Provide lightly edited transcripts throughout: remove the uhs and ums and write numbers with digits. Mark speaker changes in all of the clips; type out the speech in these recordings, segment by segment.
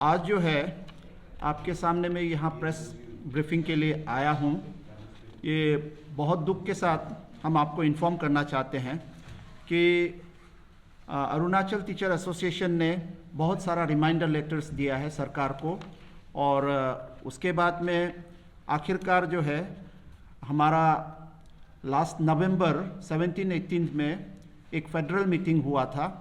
Speaker 1: आज जो है आपके सामने मैं यहाँ प्रेस ब्रीफिंग के लिए आया हूँ। ये बहुत दुख के साथ हम आपको इन्फॉर्म करना चाहते हैं कि अरुणाचल टीचर एसोसिएशन ने बहुत सारा रिमाइंडर लेटर्स दिया है सरकार को, और उसके बाद में आखिरकार जो है हमारा लास्ट नवंबर 17-18 में एक फेडरल मीटिंग हुआ था,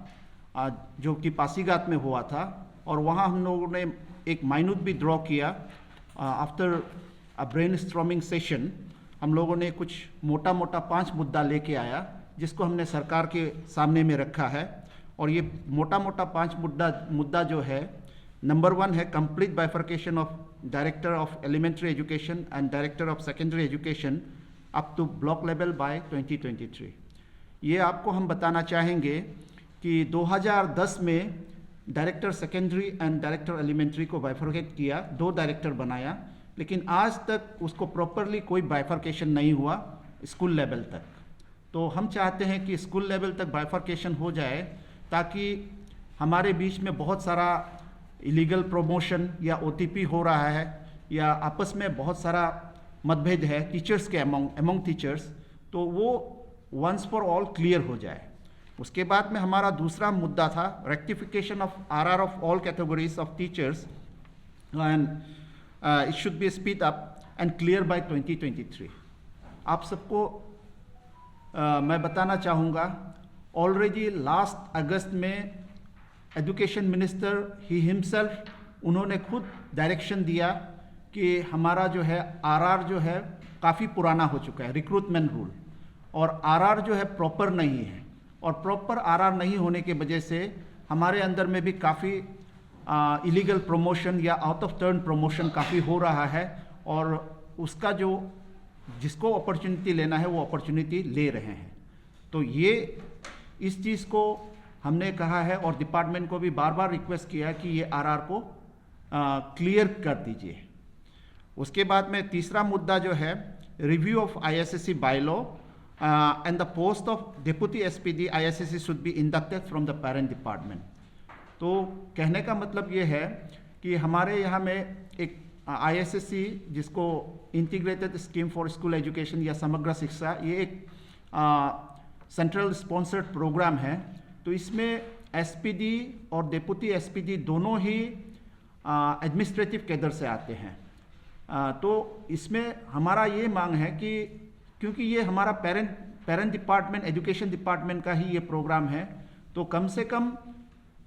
Speaker 1: जो कि पासीघाट में हुआ था, और वहाँ हम लोगों ने एक माइन्यूट भी ड्रॉ किया। After a brain storming session हम लोगों ने कुछ मोटा 5 मुद्दा लेके आया, जिसको हमने सरकार के सामने में रखा है। और ये मोटा 5 मुद्दा जो है, नंबर 1 है complete bifurcation of director of elementary education and director of secondary education up to block level by 2023। ये आपको हम बताना चाहेंगे कि 2010 में director secondary and director elementary को बाइफर्केट किया, 2 डायरेक्टर बनाया, लेकिन आज तक उसको प्रॉपरली कोई बाइफर्केशन नहीं हुआ स्कूल लेवल तक। तो हम चाहते हैं कि स्कूल लेवल तक बाइफर्केशन हो जाए, ताकि हमारे बीच में बहुत सारा इलीगल प्रमोशन या ओटीपी हो रहा है, या आपस में बहुत सारा मतभेद है टीचर्स के अमंग टीचर्स, तो वो वंस फॉर ऑल क्लियर हो जाए। उसके बाद में हमारा दूसरा मुद्दा था rectification of RR of all categories of teachers, and it should be speed up and clear by 2023। आप सबको मैं बताना चाहूँगा, ऑलरेडी लास्ट अगस्त में एजुकेशन मिनिस्टर ही हिमसेल्फ उन्होंने खुद डायरेक्शन दिया कि हमारा जो है आरआर जो है काफ़ी पुराना हो चुका है, रिक्रूटमेंट रूल, और आरआर जो है प्रॉपर नहीं है, और प्रॉपर आरआर नहीं होने के वजह से हमारे अंदर में भी काफ़ी इलीगल प्रमोशन या आउट ऑफ टर्न प्रमोशन काफ़ी हो रहा है, और उसका जो जिसको अपॉर्चुनिटी लेना है वो अपॉर्चुनिटी ले रहे हैं। तो ये इस चीज़ को हमने कहा है, और डिपार्टमेंट को भी बार बार रिक्वेस्ट किया कि ये आरआर को क्लियर कर दीजिए। उसके बाद में तीसरा मुद्दा जो है review of ISSC bylaw and the post of deputy SPD ISSC should be inducted from the parent department। तो कहने का मतलब ये है कि हमारे यहाँ में एक ISSC, जिसको integrated scheme for school education या समग्र शिक्षा, ये एक सेंट्रल स्पॉन्सर्ड प्रोग्राम है। तो इसमें SPD और डेपुटी SPD दोनों ही एडमिनिस्ट्रेटिव कैडर से आते हैं। तो इसमें हमारा ये मांग है कि क्योंकि ये हमारा पेरेंट डिपार्टमेंट एजुकेशन डिपार्टमेंट का ही ये प्रोग्राम है, तो कम से कम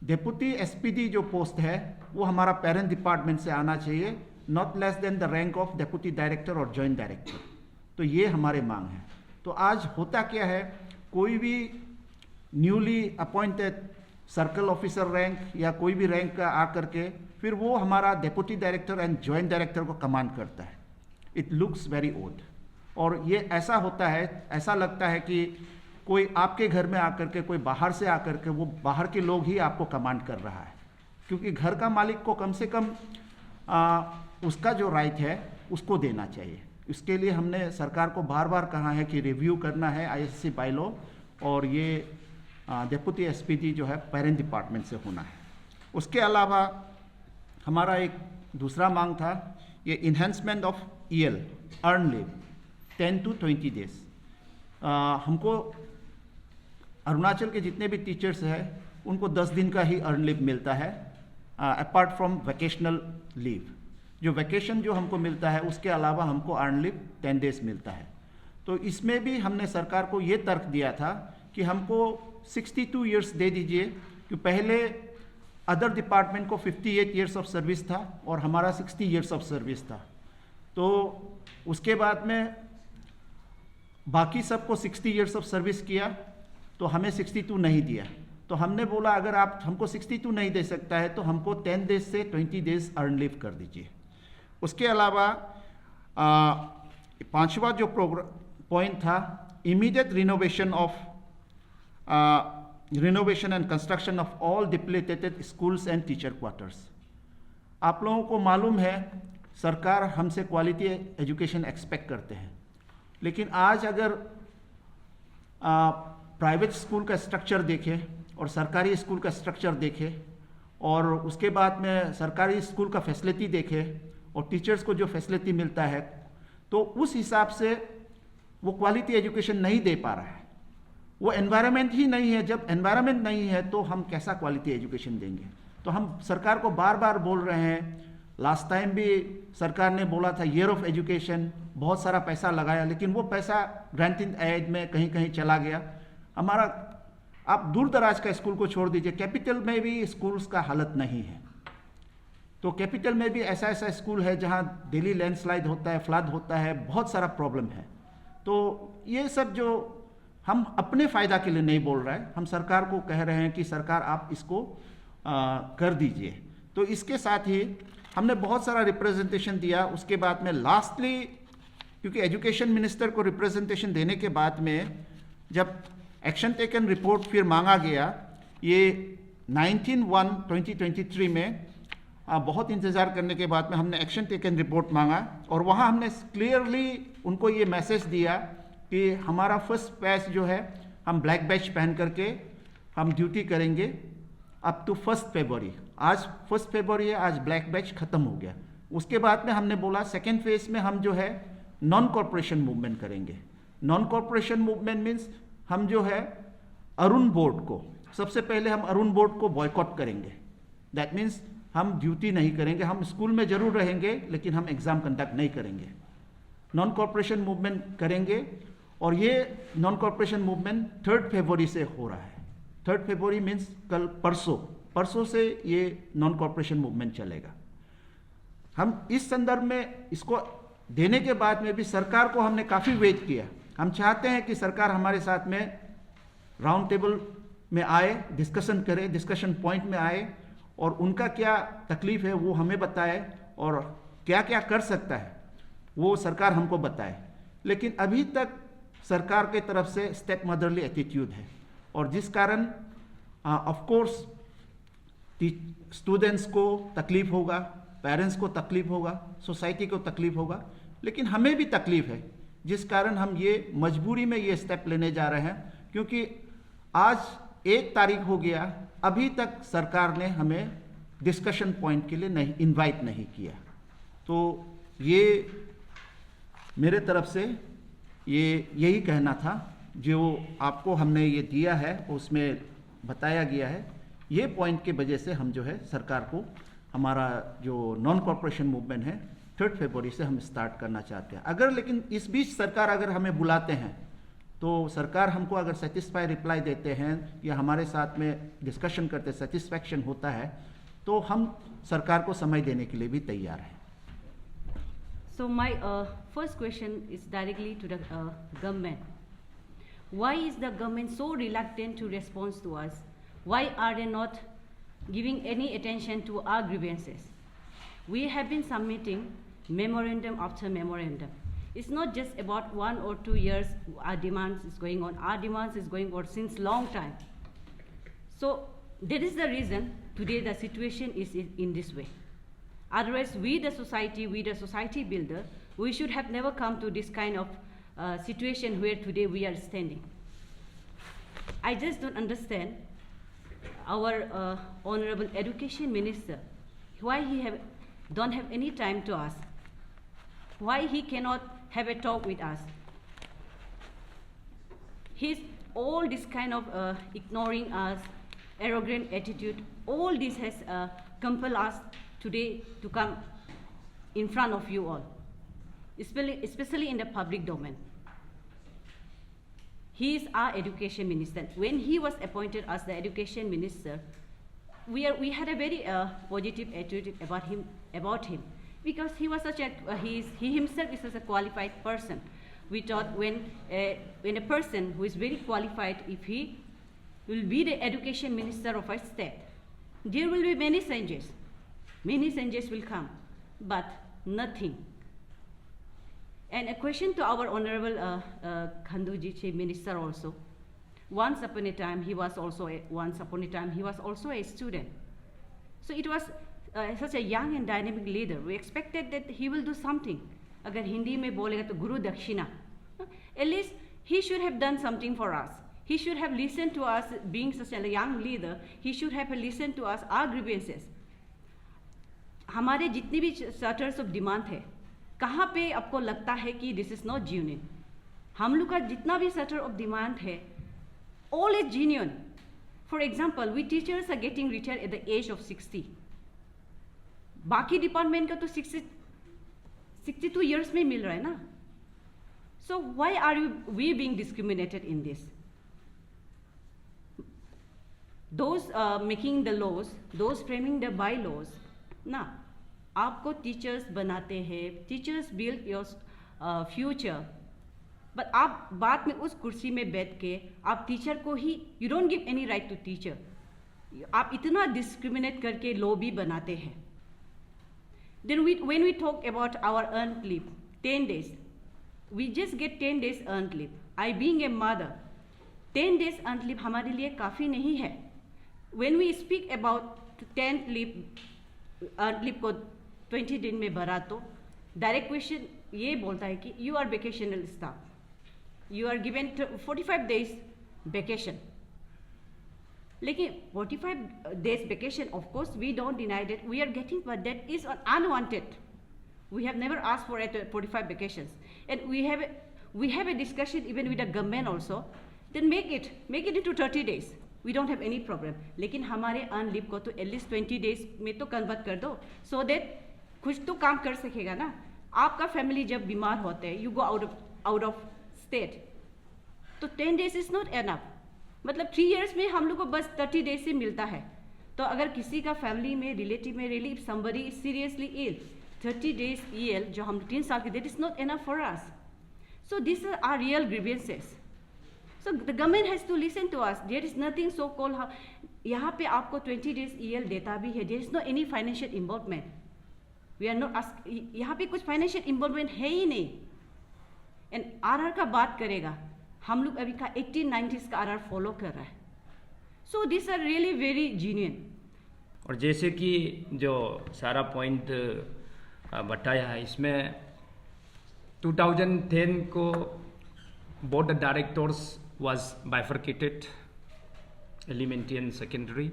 Speaker 1: डेपुटी SPD जो पोस्ट है वो हमारा पेरेंट डिपार्टमेंट से आना चाहिए, not less than the rank of deputy director और जॉइंट डायरेक्टर। तो ये हमारे मांग है। तो आज होता क्या है, कोई भी newly appointed circle officer rank या कोई भी रैंक का आकर के फिर वो हमारा deputy director and joint director को कमांड करता है। इट लुक्स वेरी ओड, और ये ऐसा होता है, ऐसा लगता है कि कोई आपके घर में आकर के, कोई बाहर से आकर के, वो बाहर के लोग ही आपको कमांड कर रहा है, क्योंकि घर का मालिक को कम से कम उसका जो राइट है उसको देना चाहिए। इसके लिए हमने सरकार को बार बार कहा है कि रिव्यू करना है आईएसएससी बायलॉ, और ये डेपुटी SPD जो है पेरेंट डिपार्टमेंट से होना है। उसके अलावा हमारा एक दूसरा मांग था, ये enhancement of EL earn leave 10 to 20 days. हमको अरुणाचल के जितने भी टीचर्स हैं उनको 10 दिन का ही अर्न लीव मिलता है, अपार्ट फ्रॉम वैकेशनल लीव। जो वैकेशन जो हमको मिलता है उसके अलावा हमको अर्न लीव 10 डेज मिलता है। तो इसमें भी हमने सरकार को ये तर्क दिया था कि हमको 62 ईयर्स दे दीजिए, कि पहले अदर डिपार्टमेंट को 58 ईयर्स ऑफ सर्विस था और हमारा 60 ईयर्स ऑफ सर्विस था। तो उसके बाद में बाकी सबको 60 ईयर्स ऑफ सर्विस किया, तो हमें 62 नहीं दिया। तो हमने बोला अगर आप हमको 62 नहीं दे सकता है तो हमको 10 डेज से 20 डेज अर्न लीव कर दीजिए। उसके अलावा पांचवा जो पॉइंट था, immediate renovation and construction of all depleted schools and teacher quarters. आप लोगों को मालूम है सरकार हमसे क्वालिटी एजुकेशन एक्सपेक्ट करते हैं, लेकिन आज अगर प्राइवेट स्कूल का स्ट्रक्चर देखें और सरकारी स्कूल का स्ट्रक्चर देखें और उसके बाद में सरकारी स्कूल का फैसिलिटी देखे और टीचर्स को जो फैसिलिटी मिलता है, तो उस हिसाब से वो क्वालिटी एजुकेशन नहीं दे पा रहा है। वो एनवायरनमेंट ही नहीं है। जब एनवायरनमेंट नहीं है तो हम कैसा क्वालिटी एजुकेशन देंगे? तो हम सरकार को बार बार बोल रहे हैं। लास्ट टाइम भी सरकार ने बोला था ईयर ऑफ एजुकेशन, बहुत सारा पैसा लगाया, लेकिन वो पैसा ग्रांटिंग एड में कहीं कहीं चला गया। हमारा, आप दूर दराज का स्कूल को छोड़ दीजिए, कैपिटल में भी स्कूल्स का हालत नहीं है। तो कैपिटल में भी ऐसा ऐसा स्कूल है जहाँ डेली लैंडस्लाइड होता है, फ्लड होता है, बहुत सारा प्रॉब्लम है। तो ये सब जो हम अपने फ़ायदा के लिए नहीं बोल रहे हैं, हम सरकार को कह रहे हैं कि सरकार आप इसको कर दीजिए। तो इसके साथ ही हमने बहुत सारा रिप्रेजेंटेशन दिया। उसके बाद में लास्टली, क्योंकि एजुकेशन मिनिस्टर को रिप्रेजेंटेशन देने के बाद में जब एक्शन टेकन रिपोर्ट फिर मांगा गया, ये 19/1/2023 में बहुत इंतज़ार करने के बाद में हमने एक्शन टेकन रिपोर्ट मांगा और वहाँ हमने क्लियरली उनको ये मैसेज दिया कि हमारा फर्स्ट बैच जो है, हम ब्लैक बैच पहन करके हम ड्यूटी करेंगे अप टू 1 फरवरी। आज 1 फरवरी है, आज ब्लैक बैच ख़त्म हो गया। उसके बाद में हमने बोला सेकेंड फेज में हम जो है नॉन कॉरपोरेशन मूवमेंट करेंगे। नॉन कॉरपोरेशन मूवमेंट मीन्स हम जो है अरुण बोर्ड को, सबसे पहले हम अरुण बोर्ड को बॉयकॉट करेंगे। दैट मीन्स हम ड्यूटी नहीं करेंगे, हम स्कूल में ज़रूर रहेंगे लेकिन हम एग्ज़ाम कंडक्ट नहीं करेंगे। नॉन कॉरपोरेशन मूवमेंट करेंगे और ये नॉन कॉरपोरेशन मूवमेंट 3 फरवरी से हो रहा है। 3 फरवरी मीन्स कल, परसों से ये नॉन कॉरपोरेशन मूवमेंट चलेगा। हम इस संदर्भ में इसको देने के बाद में भी सरकार को हमने काफ़ी वेट किया। हम चाहते हैं कि सरकार हमारे साथ में राउंड टेबल में आए, डिस्कशन करे, डिस्कशन पॉइंट में आए और उनका क्या तकलीफ है वो हमें बताए और क्या क्या कर सकता है वो सरकार हमको बताए। लेकिन अभी तक सरकार के तरफ से स्टेप मदरली एटीट्यूड है और जिस कारण ऑफ कोर्स स्टूडेंट्स को तकलीफ होगा, पेरेंट्स को तकलीफ होगा, सोसाइटी को तकलीफ होगा, लेकिन हमें भी तकलीफ है, जिस कारण हम ये मजबूरी में ये स्टेप लेने जा रहे हैं। क्योंकि आज 1 तारीख हो गया, अभी तक सरकार ने हमें डिस्कशन पॉइंट के लिए नहीं इनवाइट नहीं किया। तो ये मेरे तरफ से यही कहना था, जो आपको हमने ये दिया है उसमें बताया गया है। ये पॉइंट की वजह से हम जो है सरकार को, हमारा जो नॉन कॉरपोरेशन मूवमेंट है 3 फरवरी से हम स्टार्ट करना चाहते हैं। अगर लेकिन इस बीच सरकार अगर हमें बुलाते हैं तो सरकार हमको अगर सेटिस्फाई रिप्लाई देते हैं या हमारे साथ में डिस्कशन करते सेटिस्फैक्शन होता है तो हम सरकार को समय देने के लिए भी तैयार हैं।
Speaker 2: So my first question is directly to the government. Why is the government so reluctant to respond to us? Why are they not giving any attention to our grievances? We have been submitting memorandum after memorandum. It's not just about 1 or 2 years our demands is going on. Our demands is going on since long time. So that is the reason today the situation is in this way. Otherwise, we the society builder, we should have never come to this kind of situation where today we are standing. I just don't understand our Honorable Education Minister, why he don't have any time to us, why he cannot have a talk with us. He's all this kind of ignoring us, arrogant attitude, all this has compelled us today to come in front of you all, especially in the public domain. He is our education minister. When he was appointed as the education minister, we had a very positive attitude about him because he was such a he himself is such a qualified person. We thought when a person who is very qualified, if he will be the education minister of a state, there will be many changes. Many changes will come, but nothing. And a question to our Honorable Khanduji, Chief Minister also. Once upon a time, he was also a student. So it was such a young and dynamic leader. We expected that he will do something. Agar Hindi mein bolega to Guru Dakshina. At least he should have done something for us. He should have listened to us, being such a young leader, he should have listened to us, our grievances. हमारे जितने भी charters of demand है, कहाँ पे आपको लगता है कि दिस इज नॉट जेन्युइन? हम लोग का जितना भी चार्टर ऑफ डिमांड है, all is genuine. For example, we teachers are getting retired at the age of 60. बाकी डिपार्टमेंट का तो 62 years में मिल रहा है ना. So why are we being discriminated in this? Those making the laws, those framing the bylaws, ना आपको teachers बनाते हैं, teachers build your future. But आप बाद में उस कुर्सी में बैठ के आप टीचर को ही, you don't give any right to teacher. आप इतना डिस्क्रिमिनेट करके लॉ भी बनाते हैं. Then when we talk about our earned leave, 10 days, we just get 10 days earned leave. I being a mother, 10 days earned leave हमारे लिए काफ़ी नहीं है. When we speak about 10 leave, earned leave को 20 दिन में बढ़ा तो डायरेक्ट क्वेश्चन ये बोलता है कि you are vacational staff, you are given 45 days vacation. लेकिन 45 days vacation, of course we don't deny that we are getting, but that is unwanted. We have never asked for 45 vacations, and we have a discussion even with the government also. Then make it into 30 days. We don't have any problem. लेकिन हमारे earned leave को तो at least 20 days में तो convert कर दो, so that कुछ तो काम कर सकेगा ना. आपका फैमिली जब बीमार होते हैं, you go out of state, तो 10 days is not enough. मतलब 3 years में हम लोग को बस 30 days से मिलता है. तो अगर किसी का फैमिली में, रिलेटिव में relieve, somebody is seriously ill, 30 days EL जो हम 3 साल के, that is not enough for us. So these are our real grievances. So the government has to listen to us. There is nothing so called, यहाँ पे आपको 20 days EL देता भी है, there is no any financial involvement. We are not ask, यहाँ पे कुछ financial involvement है ही नहीं. And RR का बात करेगा, हम लोग अभी का 1890s का RR फॉलो कर रहा है. So these are really very genuine.
Speaker 3: और जैसे कि जो सारा पॉइंट बताया है, इसमें 2010 को board of directors was bifurcated, elementary and secondary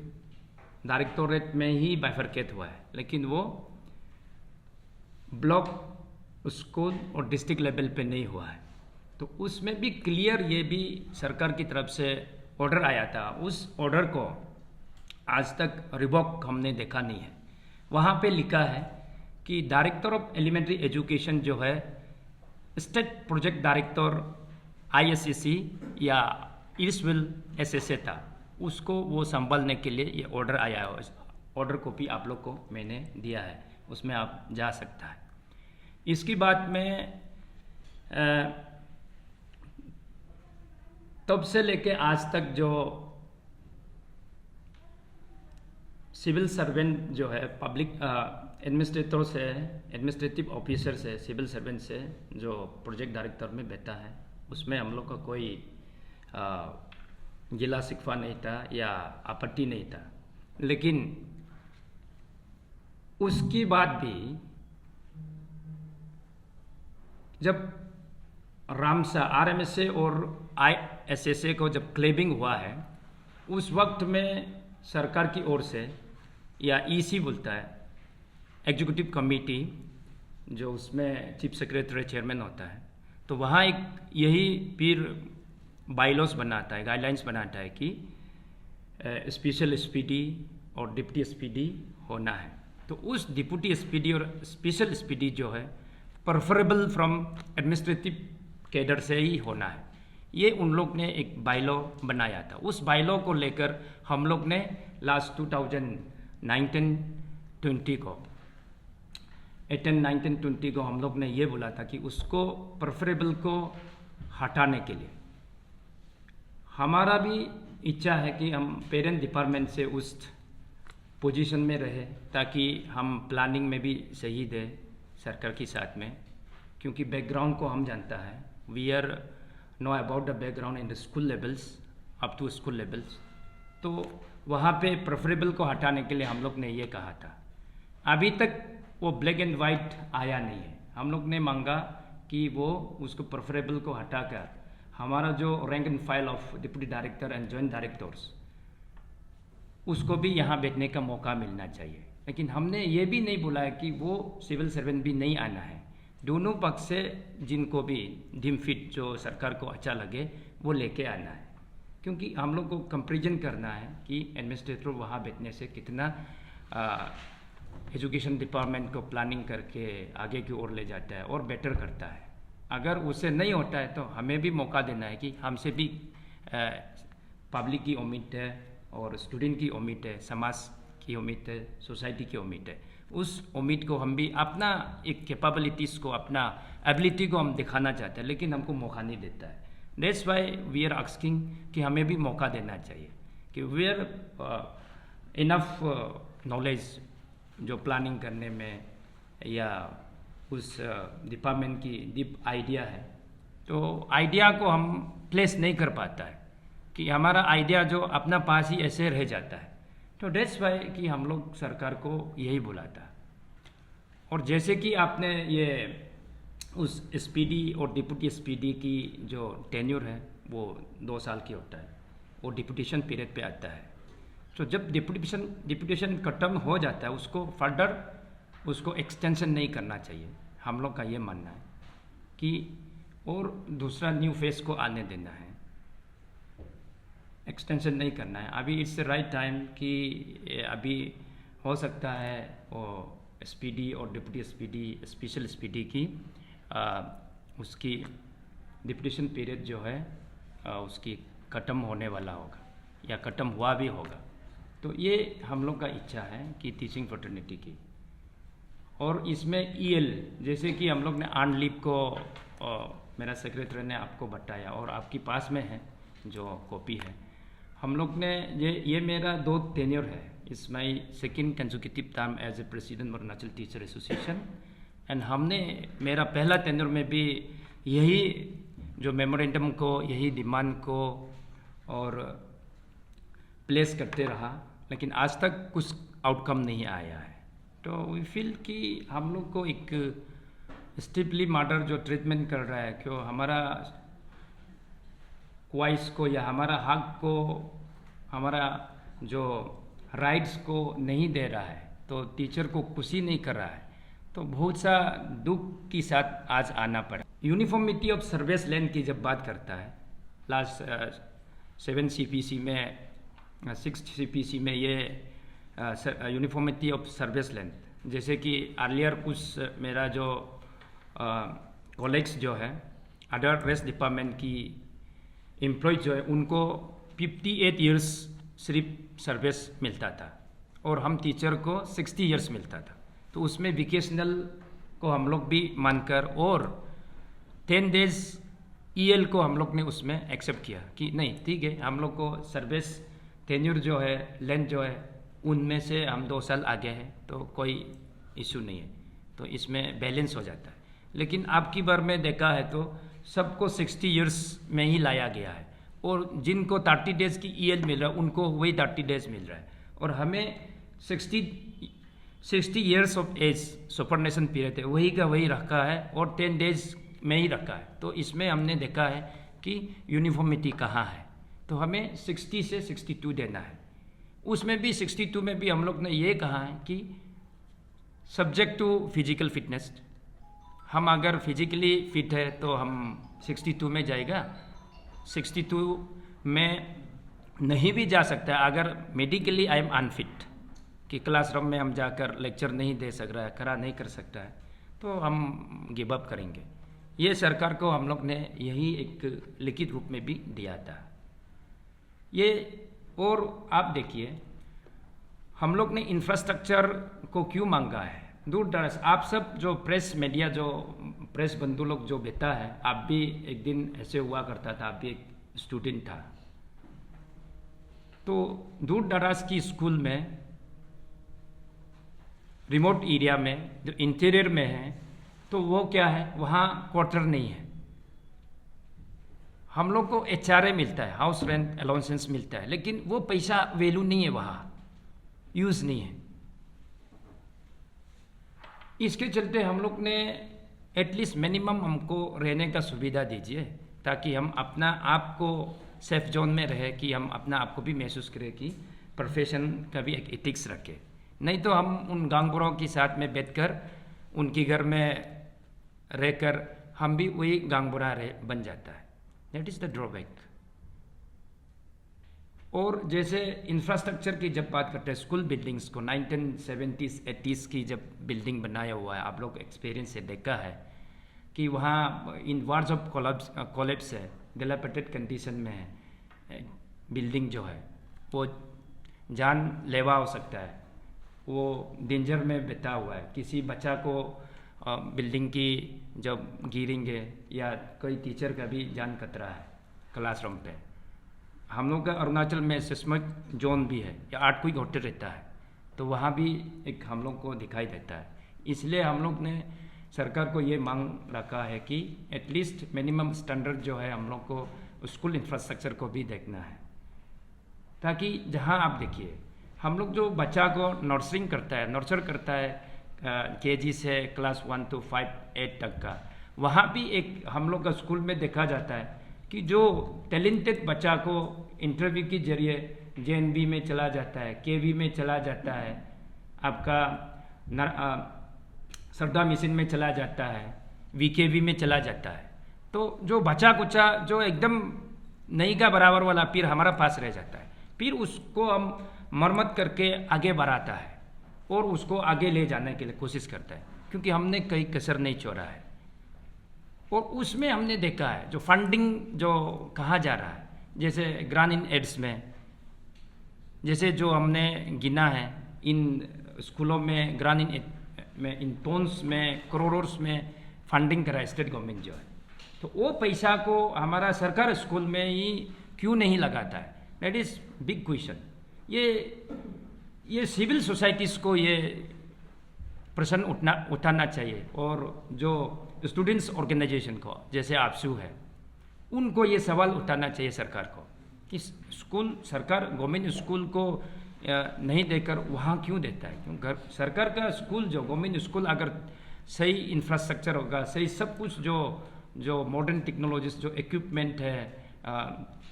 Speaker 3: directorate में ही बाइफरकेट हुआ है. लेकिन वो ब्लॉक, स्कूल और डिस्ट्रिक्ट लेवल पे नहीं हुआ है. तो उसमें भी क्लियर ये भी सरकार की तरफ से ऑर्डर आया था. उस ऑर्डर को आज तक रिवॉक हमने देखा नहीं है. वहाँ पे लिखा है कि डायरेक्टर ऑफ एलिमेंट्री एजुकेशन जो है, स्टेट प्रोजेक्ट डायरेक्टर ISSC या ईस्टविल SSA था, उसको वो संभालने के लिए ये ऑर्डर आया है. ऑर्डर कॉपी आप लोग को मैंने दिया है, उसमें आप जा सकता है. इसकी बात में तब से लेके आज तक जो सिविल सर्वेंट जो है, पब्लिक एडमिनिस्ट्रेटर से, एडमिनिस्ट्रेटिव ऑफिसर से, सिविल सर्वेंट से जो प्रोजेक्ट डायरेक्टर में बैठा है, उसमें हम लोग का कोई गिला शिकवा नहीं था या आपत्ति नहीं था. लेकिन उसकी बाद भी जब रामसा RMSA और ISSA को जब क्लेबिंग हुआ है, उस वक्त में सरकार की ओर से, या EC बोलता है, एग्जीक्यूटिव कमेटी, जो उसमें चीफ सेक्रेटरी चेयरमैन होता है, तो वहाँ एक यही फिर बाइलॉस बनाता है, गाइडलाइंस बनाता है कि स्पेशल SPD और डिप्टी SPD होना है. तो उस डिप्टी SPD और स्पेशल SPD जो है, प्रेफरेबल फ्रॉम एडमिनिस्ट्रेटिव कैडर से ही होना है. ये उन लोग ने एक बाइलॉ बनाया था. उस बाइलॉ को लेकर हम लोग ने लास्ट 2019-20 को 18-19-20 को हम लोग ने ये बोला था कि उसको प्रेफरेबल को हटाने के लिए हमारा भी इच्छा है कि हम पेरेंट डिपार्टमेंट से उस पोजीशन में रहे, ताकि हम प्लानिंग में भी सही दें सरकार के साथ में, क्योंकि बैकग्राउंड को हम जानता है. We are know about the background in the school levels up to school levels. तो वहाँ पे प्रेफरेबल को हटाने के लिए हम लोग ने ये कहा था. अभी तक वो ब्लैक एंड वाइट आया नहीं है. हम लोग ने मांगा कि वो उसको प्रेफरेबल को हटाकर हमारा जो rank and file of deputy director and joint directors, उसको भी यहाँ बैठने का मौका मिलना चाहिए। लेकिन हमने ये भी नहीं बोला है कि वो सिविल सर्वेंट भी नहीं आना है। दोनों पक्ष से जिनको भी डीम फिट जो सरकार को अच्छा लगे वो लेके आना है, क्योंकि हम लोग को कंपेरिजन करना है कि एडमिनिस्ट्रेटर वहाँ बैठने से कितना एजुकेशन डिपार्टमेंट को प्लानिंग करके आगे की ओर ले जाता है और बेटर करता है। अगर उससे नहीं होता है तो हमें भी मौका देना है कि हमसे भी पब्लिक की उम्मीद है और स्टूडेंट की उम्मीद है, समाज की उम्मीद है, सोसाइटी की उम्मीद है। उस उम्मीद को हम भी अपना एक कैपेबिलिटीज़ को, अपना एबिलिटी को हम दिखाना चाहते हैं, लेकिन हमको मौका नहीं देता है। That's why we are asking कि हमें भी मौका देना चाहिए कि वी आर इनफ नॉलेज जो प्लानिंग करने में या उस डिपार्टमेंट की डीप आइडिया है, तो आइडिया को हम प्लेस नहीं कर पाता है कि हमारा आइडिया जो अपना पास ही ऐसे रह जाता है। तो डेट्स वाई कि हम लोग सरकार को यही बुलाता है। और जैसे कि आपने ये उस एसपीडी और डिप्टी एसपीडी की जो टेन्योर है वो 2 साल की होता है, वो डिप्यूटेशन पीरियड पे आता है। तो जब डिप्यूटेशन खत्म हो जाता है उसको फर्दर उसको एक्सटेंशन नहीं करना चाहिए। हम लोग का ये मानना है कि और दूसरा न्यू फेस को आने देना है, एक्सटेंशन नहीं करना है। अभी इट्स द राइट टाइम कि अभी हो सकता है वो एसपीडी और डिप्टी एसपीडी, स्पेशल एसपीडी की उसकी डिप्यूटेशन पीरियड जो है उसकी खत्म होने वाला होगा या खत्म हुआ भी होगा। तो ये हम लोग का इच्छा है कि टीचिंग फ्रेटर्निटी की। और इसमें ईएल जैसे कि हम लोग ने अर्न लीव को मेरा सेक्रेटरी ने आपको बताया और आपके पास में है जो कॉपी है। हम लोग ने ये मेरा 2 टेन्योर है। It's my second consecutive term as a president Arunachal teacher association. And हमने मेरा पहला टेन्योर में भी यही जो मेमोरेंडम को, यही डिमांड को और प्लेस करते रहा, लेकिन आज तक कुछ आउटकम नहीं आया है। तो वी फील कि हम लोग को एक स्ट्रिक्टली मर्डर जो ट्रीटमेंट कर रहा है, क्यों हमारा वॉइस को या हमारा हक को, हमारा जो राइट्स को नहीं दे रहा है, तो टीचर को खुशी नहीं कर रहा है, तो बहुत सा दुख के साथ आज आना पड़ा। यूनिफॉर्मिटी ऑफ सर्विस लेंथ की जब बात करता है, लास्ट 7 CPC में 6 CPC में ये यूनिफॉर्मिटी ऑफ सर्विस लेंथ, जैसे कि अर्लियर कुछ मेरा जो कॉलेग्स जो है अदर रेस्ट डिपार्टमेंट की एम्प्लॉयज जो है उनको 58 ईयर्स सिर्फ सर्विस मिलता था और हम टीचर को 60 ईयर्स मिलता था। तो उसमें वेकेशनल को हम लोग भी मानकर और 10 डेज EL को हम लोग ने उसमें एक्सेप्ट किया कि नहीं ठीक है, हम लोग को सर्विस टेन्योर जो है, लेंथ जो है, उनमें से हम 2 साल आगे हैं तो कोई इशू नहीं है, तो इसमें बैलेंस हो जाता है। लेकिन अब की बार में देखा है तो सबको 60 ईयर्स में ही लाया गया है और जिनको 30 डेज की EL मिल रहा है उनको वही 30 डेज मिल रहा है और हमें 60 years of age superannuation period है वही का वही रखा है और 10 डेज में ही रखा है। तो इसमें हमने देखा है कि यूनिफॉर्मिटी कहाँ है, तो हमें 60 से 62 देना है। उसमें भी 62 में भी हम लोग ने ये कहा है कि सब्जेक्ट टू फिजिकल फिटनेस, हम अगर फिजिकली फिट है तो हम 62 में जाएगा, 62 में नहीं भी जा सकता है अगर मेडिकली आई एम अनफिट कि क्लासरूम में हम जाकर लेक्चर नहीं दे सक रहा है, खड़ा नहीं कर सकता है, तो हम गिव अप करेंगे। ये सरकार को हम लोग ने यही एक लिखित रूप में भी दिया था ये। और आप देखिए हम लोग ने इंफ्रास्ट्रक्चर को क्यों मांगा है, दूर दराज आप सब जो प्रेस मीडिया जो प्रेस बंधु लोग जो बेटा है, आप भी एक दिन ऐसे हुआ करता था, आप भी एक स्टूडेंट था, तो दूर दराज की स्कूल में रिमोट एरिया में जो इंटीरियर में है तो वो क्या है, वहाँ क्वार्टर नहीं है। हम लोग को HRA मिलता है, हाउस रेंट अलाउंसेंस मिलता है, लेकिन वो पैसा वैल्यू नहीं है, वहाँ यूज़ नहीं है। इसके चलते हम लोग ने एटलीस्ट मिनिमम हमको रहने का सुविधा दीजिए। ताकि हम अपना आप को सेफ जोन में रहे, कि हम अपना आप को भी महसूस करें कि प्रोफेशन का भी एक एथिक्स रखे। नहीं तो हम उन गांगबुरों के साथ में बैठकर उनके घर में रहकर हम भी वही गांगबुरा बन जाता है। That is the drawback. और जैसे इंफ्रास्ट्रक्चर की जब बात करते हैं, स्कूल बिल्डिंग्स को 1970s 80s की जब बिल्डिंग बनाया हुआ है, आप लोग एक्सपीरियंस से देखा है कि वहाँ इन वार्स ऑफ कोलेप्स है, डिलापिडेटेड कंडीशन में है बिल्डिंग जो है, वो जानलेवा हो सकता है, वो डेंजर में बैठा हुआ है। किसी बच्चा को बिल्डिंग की जब गिरेंगे या कोई टीचर का भी जान खतरा है क्लासरूम पे। हम लोग का अरुणाचल में सिस्मिक जोन भी है या अर्थक्वेक होते रहता है, तो वहाँ भी एक हम लोग को दिखाई देता है। इसलिए हम लोग ने सरकार को ये मांग रखा है कि एटलीस्ट मिनिमम स्टैंडर्ड जो है हम लोग को स्कूल इंफ्रास्ट्रक्चर को भी देखना है, ताकि जहाँ आप देखिए हम लोग जो बच्चा को नर्चर करता है केजी से क्लास 1 to 5 8 तक का, वहाँ भी एक हम लोग का स्कूल में देखा जाता है कि जो टैलेंटेड बच्चा को इंटरव्यू के जरिए JNV में चला जाता है, KV में चला जाता है, आपका सरदा मिशन में चला जाता है, VKV में चला जाता है। तो जो बचा कुचा जो एकदम नहीं का बराबर वाला फिर हमारा पास रह जाता है, फिर उसको हम मरम्मत करके आगे बढ़ाता है और उसको आगे ले जाने के लिए कोशिश करता है, क्योंकि हमने कहीं कसर नहीं छोड़ा है। और उसमें हमने देखा है जो फंडिंग जो कहा जा रहा है, जैसे ग्रांट इन एड्स में, जैसे जो हमने गिना है इन स्कूलों में ग्रांट इन में इन टोन्स में करोड़ों में फंडिंग करा स्टेट गवर्नमेंट जो है, तो वो पैसा को हमारा सरकार स्कूल में ही क्यों नहीं लगाता है? That is big question. ये सिविल सोसाइटीज़ को ये प्रश्न उठाना चाहिए, और जो स्टूडेंट्स ऑर्गेनाइजेशन को जैसे आपसू है, उनको ये सवाल उठाना चाहिए सरकार को कि स्कूल सरकार गवर्नमेंट स्कूल को नहीं देकर वहाँ क्यों देता है? क्यों सरकार का स्कूल जो गवर्नमेंट स्कूल अगर सही इंफ्रास्ट्रक्चर होगा, सही सब कुछ जो मॉडर्न टेक्नोलॉजीज जो इक्विपमेंट है,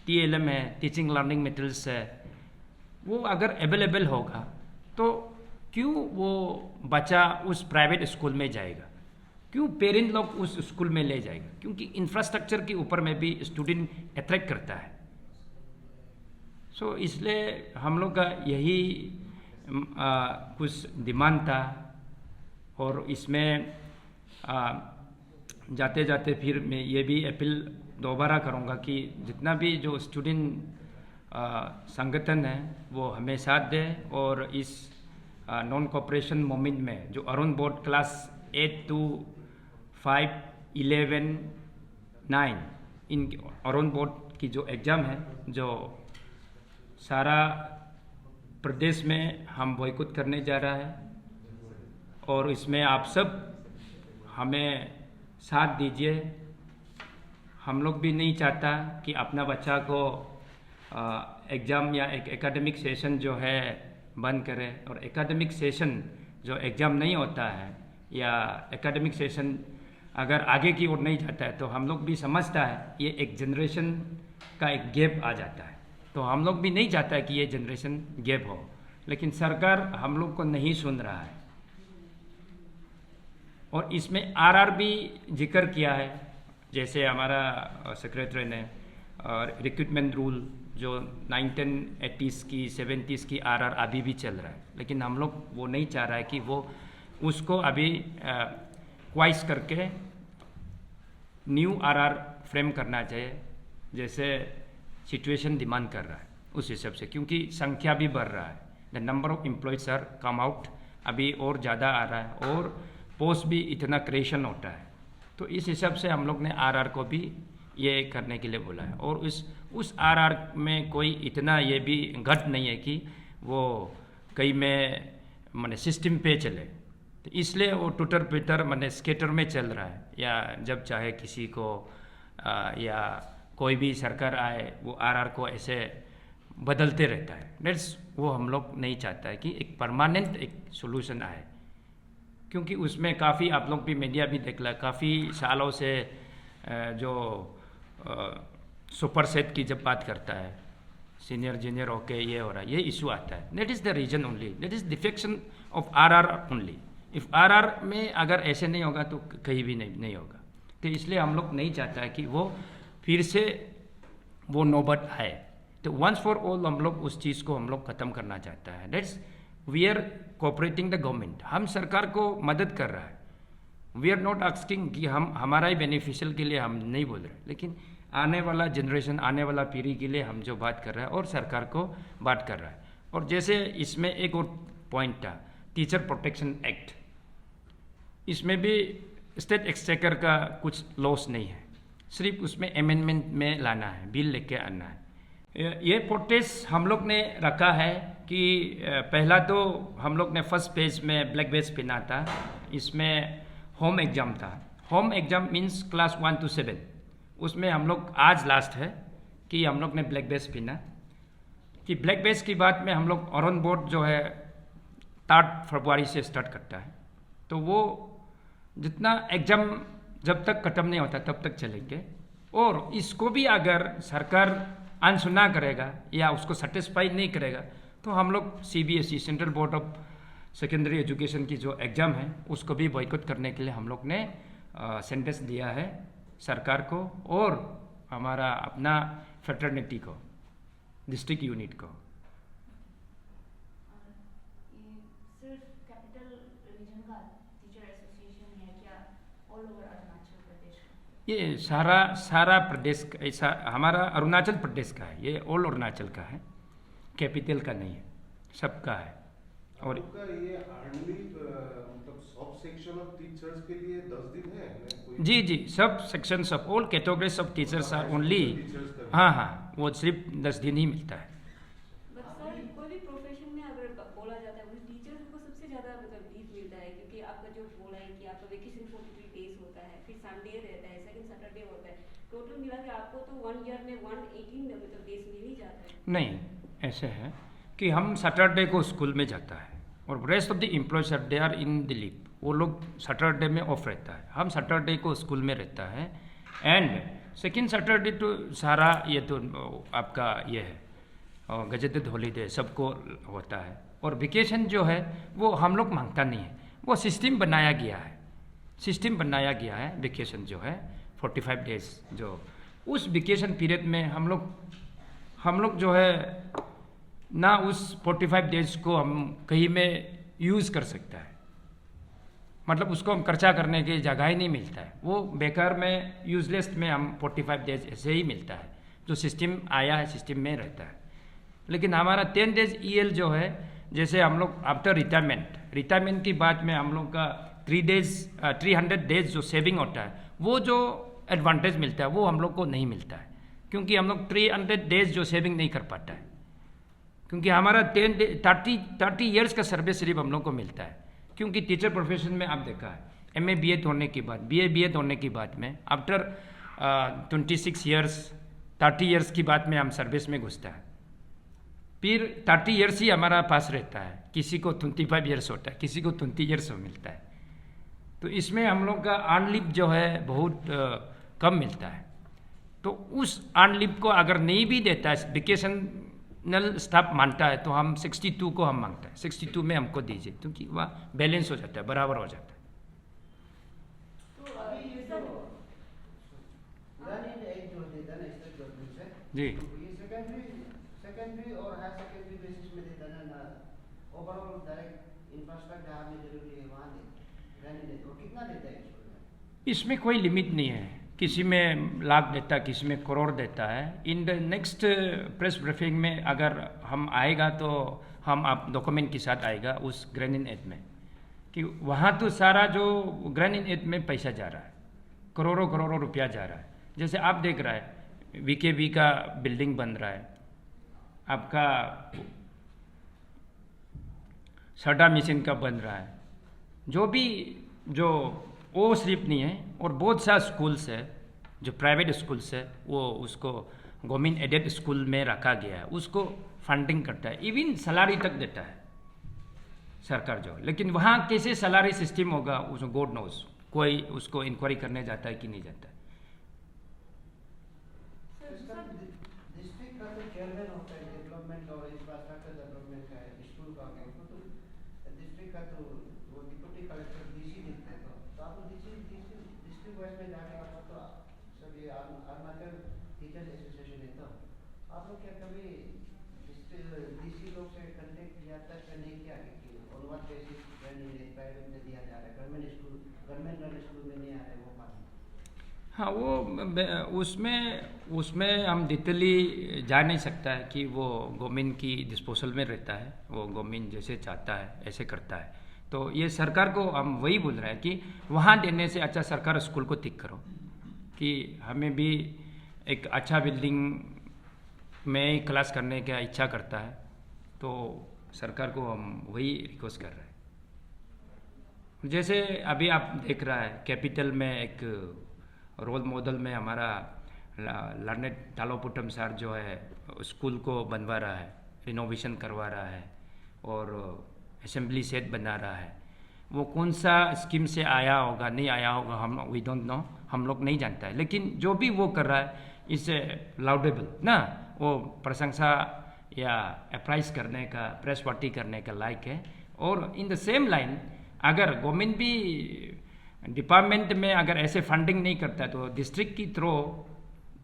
Speaker 3: TLM है, टीचिंग लर्निंग मटेरियल्स है, वो अगर अवेलेबल होगा तो क्यों वो बच्चा उस प्राइवेट स्कूल में जाएगा? क्यों पेरेंट लोग उस स्कूल में ले जाएगा? क्योंकि इंफ्रास्ट्रक्चर के ऊपर में भी स्टूडेंट अट्रैक्ट करता है। सो इसलिए हम लोग का यही कुछ डिमांड था, और इसमें जाते जाते फिर मैं ये भी अपील दोबारा करूँगा कि जितना भी जो स्टूडेंट संगठन है वो हमें साथ दे, और इस नॉन कोऑपरेशन मूवमेंट में जो Arun board class 8 to 5, 11, 9 in Arun board की जो एग्ज़ाम है, जो सारा प्रदेश में हम बॉयकॉट करने जा रहा है, और इसमें आप सब हमें साथ दीजिए। हम लोग भी नहीं चाहता कि अपना बच्चा को एग्ज़ाम या एक एकेडमिक सेशन जो है बंद करें, और एकेडमिक सेशन जो एग्ज़ाम नहीं होता है या एकेडमिक सेशन अगर आगे की ओर नहीं जाता है, तो हम लोग भी समझता है ये एक जनरेशन का एक गैप आ जाता है। तो हम लोग भी नहीं चाहता है कि ये जनरेशन गैप हो, लेकिन सरकार हम लोग को नहीं सुन रहा है। और इसमें RR भी जिक्र किया है, जैसे हमारा सेक्रेटरी ने रिक्रूटमेंट रूल जो 1980s की 70s की RR अभी भी चल रहा है, लेकिन हम लोग वो नहीं चाह रहा है कि वो उसको अभी क्वाइस करके न्यू RR फ्रेम करना चाहिए, जैसे सिचुएशन डिमांड कर रहा है उस हिसाब से, क्योंकि संख्या भी बढ़ रहा है, the number of employees are come out अभी और ज़्यादा आ रहा है, और पोस्ट भी इतना क्रिएशन होता है। तो इस हिसाब से हम लोग ने RR को भी ये करने के लिए बोला है, और उस RR में कोई इतना ये भी घट नहीं है कि वो कहीं में माने सिस्टम पे चले, तो इसलिए वो टूटर पीटर माने स्केटर में चल रहा है, या जब चाहे किसी को या कोई भी सरकार आए वो RR को ऐसे बदलते रहता है। डेट्स वो हम लोग नहीं चाहता है कि एक परमानेंट एक सोल्यूशन आए, क्योंकि उसमें काफ़ी आप लोग भी मीडिया भी देख ला, काफ़ी सालों से जो सुपर सेट की जब बात करता है, सीनियर जूनियर ओके ये हो रहा है, ये इशू आता है। That is the reason only, that is defection of RR only. If RR में अगर ऐसे नहीं होगा तो कहीं भी नहीं होगा। तो इसलिए हम लोग नहीं चाहता है कि वो फिर से वो नौबत आए। तो वंस फॉर ऑल हम लोग उस चीज़ को हम लोग ख़त्म करना चाहता है। That's we are cooperating the government, हम सरकार को मदद कर रहा है। वी आर नॉट आस्किंग कि हम हमारा ही बेनिफिशियल के लिए हम नहीं बोल रहे, लेकिन आने वाला जनरेशन, आने वाला पीढ़ी के लिए हम जो बात कर रहे हैं और सरकार को बात कर रहा है। और जैसे इसमें एक और पॉइंट था, टीचर प्रोटेक्शन एक्ट, इसमें भी स्टेट एक्सचेकर का कुछ लॉस नहीं है, सिर्फ उसमें अमेंडमेंट में लाना है, बिल लेके आना है। ये प्रोटेस्ट हम लोग ने रखा है कि पहला तो हम लोग ने फर्स्ट पेज में ब्लैक बेज पहना था, इसमें होम एग्ज़ाम था। Home exam means class 1 to 7, उसमें हम लोग आज लास्ट है कि हम लोग ने ब्लैक बेज पहना, कि ब्लैक बेज की बात में हम लोग ऑन बोर्ड जो है 3 फरवरी से स्टार्ट करता है। तो वो जितना एग्ज़ाम जब तक ख़त्म नहीं होता तब तक चलेंगे। और इसको भी अगर सरकार अनसुना करेगा या उसको सेटिस्फाई नहीं करेगा तो हम लोग CBSE central board of secondary education की जो एग्ज़ाम है उसको भी बॉयकॉट करने के लिए हम लोग ने सेंटेंस दिया है सरकार को और हमारा अपना फ्रेटर्निटी को, डिस्ट्रिक्ट यूनिट को।
Speaker 4: सिर्फ कैपिटल रीजन का टीचर एसोसिएशन है क्या ऑल ओवर अरुणाचल प्रदेश का?
Speaker 3: ये सारा प्रदेश का, ऐसा हमारा अरुणाचल प्रदेश का है, ये ऑल अरुणाचल का है, कैपिटल का नहीं है, सबका है। और
Speaker 5: ये मतलब सब सेक्शन ऑफ टीचर्स के लिए 10 दिन है कोई?
Speaker 3: जी sub sections of all categories of teachers are only, हाँ, वो सिर्फ 10 दिन ही मिलता है।
Speaker 4: बट सर कोई भी प्रोफेशन में अगर बोला जाता है उस टीचर्स को सबसे ज़्यादा मतलब लीव मिलता है, क्योंकि आपका जो बोला है कि आपका वेकेशन 43 डेज होता है, फिर संडे रहता है, सेकंड सैटरडे होता है, टोटल मिला के आपको तो 1 ईयर में 118 मतलब डेज मिल ही जाता है।
Speaker 3: नहीं, ऐसे है कि हम सैटरडे को स्कूल में जाता है और rest of the employees they are in the leave, वो लोग सैटरडे में ऑफ रहता है, हम सैटरडे को स्कूल में रहता है। एंड सेकेंड सैटरडे तो सारा ये तो आपका ये है गजेटेड हॉलीडे सबको होता है। और वेकेशन जो है वो हम लोग मांगता नहीं है, वो सिस्टम बनाया गया है वेकेशन जो है 45 डेज, जो उस वेकेशन पीरियड में हम लोग जो है ना उस 45 डेज को हम कहीं में यूज़ कर सकता है, मतलब उसको हम खर्चा करने की जगह ही नहीं मिलता है, वो बेकार में यूजलेस में हम 45 डेज ऐसे ही मिलता है, जो सिस्टम आया है सिस्टम में रहता है। लेकिन हमारा 10 डेज EL जो है, जैसे हम लोग आफ्टर रिटायरमेंट की बात में हम लोग का 300 डेज जो सेविंग होता है, वो जो एडवांटेज मिलता है वो हम लोग को नहीं मिलता है, क्योंकि हम लोग 300 डेज जो सेविंग नहीं कर पाता है, क्योंकि हमारा 30 ईयर्स का सर्विस सिर्फ हम लोग को मिलता है। क्योंकि टीचर प्रोफेशन में आप देखा है MA BA होने के बाद, BA BA होने की बात में आफ्टर 26 ईयर्स 30 ईयर्स की बात में हम सर्विस में घुसता है, फिर 30 ईयर्स ही हमारा पास रहता है, किसी को 25 ईयर्स होता है, किसी को 20 ईयर्स मिलता है। तो इसमें हम लोग का अर्न लीव जो है बहुत कम मिलता है। तो उस अर्न लीव को अगर नहीं भी देता है, वेकेशनल स्टाफ मानता है, तो हम 62 को हम मांगता है, 62 में हमको दीजिए, क्योंकि वह बैलेंस हो जाता है, बराबर हो जाता है। जी
Speaker 6: सेकेंडरी और हायर सेकेंडरी बेसिस में देता है ना, ओवरऑल डायरेक्ट इंफ्रास्ट्रक्चर आपने जरूरी है वहाँ दे, तो कितना देता है
Speaker 3: इसमें कोई लिमिट नहीं है, किसी में लाख देता है, किसी में करोड़ देता है। In the next press briefing में अगर हम आएगा तो हम आप डॉक्यूमेंट के साथ आएगा उस ग्रैंड एड में, कि वहाँ तो सारा जो ग्रैंड एड में पैसा जा रहा है, करोड़ों रुपया जा रहा है। जैसे आप देख रहा है VKB का बिल्डिंग बन रहा है, आपका सडा मिशन का बन रहा है, जो वो सिर्फ नहीं है, और बहुत सा स्कूल्स है जो प्राइवेट स्कूल्स है, वो उसको गवर्नमेंट एडेड स्कूल में रखा गया है, उसको फंडिंग करता है, इवन सैलरी तक देता है सरकार जो। लेकिन वहाँ कैसे सैलरी सिस्टम होगा उसको गॉड नोस, कोई उसको इंक्वायरी करने जाता है कि नहीं जाता है।
Speaker 6: सर डिस्ट्रिक्ट का तो चेयरमैन होता है डेवलपमेंट और इंफ्रास्ट्रक्चर डेवलपमेंट का है, स्कूल का है, वो तो डिस्ट्रिक्ट का तो वो डिप्टी कलेक्टर डीसी देखते हैं। तो आप डिस्ट्रिक्ट वाइज में जाके आप तो सब ये अरुणाचल टीचर्स एसोसिएशन है, तो आप लोग क्या कभी डीसी लोग से कंटेक्ट किया तक नहीं किया कि ऑन व्हाट बेसिस प्राइवेट में दिया जा रहा है, गवर्नमेंट रन स्कूल में नहीं आ रहा है वो पानी?
Speaker 3: हाँ, वो उसमें हम डिटेली जा नहीं सकता है कि वो गवर्नमेंट की डिस्पोजल में रहता है, वो गवर्नमेंट जैसे चाहता है ऐसे करता है। तो ये सरकार को हम वही बोल रहे हैं कि वहाँ देने से अच्छा सरकार स्कूल को ठीक करो, कि हमें भी एक अच्छा बिल्डिंग में क्लास करने का इच्छा करता है, तो सरकार को हम वही रिक्वेस्ट कर रहे हैं। जैसे अभी आप देख रहा है कैपिटल में एक रोल मॉडल में हमारा लर्नेड तालोपुटम सर जो है स्कूल को बनवा रहा है, रिनोवेशन करवा रहा है और असेंबली सेट बना रहा है। वो कौन सा स्कीम से आया होगा नहीं आया होगा हम वी डोंट नो, हम लोग नहीं जानता है, लेकिन जो भी वो कर रहा है इसे लाउडेबल ना, वो प्रशंसा या अप्राइज करने का, प्रेस पार्टी करने का लायक है। और इन द सेम लाइन अगर गवर्नमेंट भी डिपार्टमेंट में अगर ऐसे फंडिंग नहीं करता है तो डिस्ट्रिक्ट की थ्रू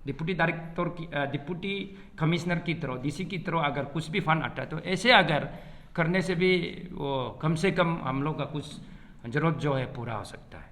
Speaker 3: डिप्टी डायरेक्टर की डिप्टी कमिश्नर की थ्रू डीसी की थ्रू अगर कुछ भी फंड आता है तो ऐसे अगर करने से भी वो कम से कम हम लोग का कुछ जरूरत जो है पूरा हो सकता है।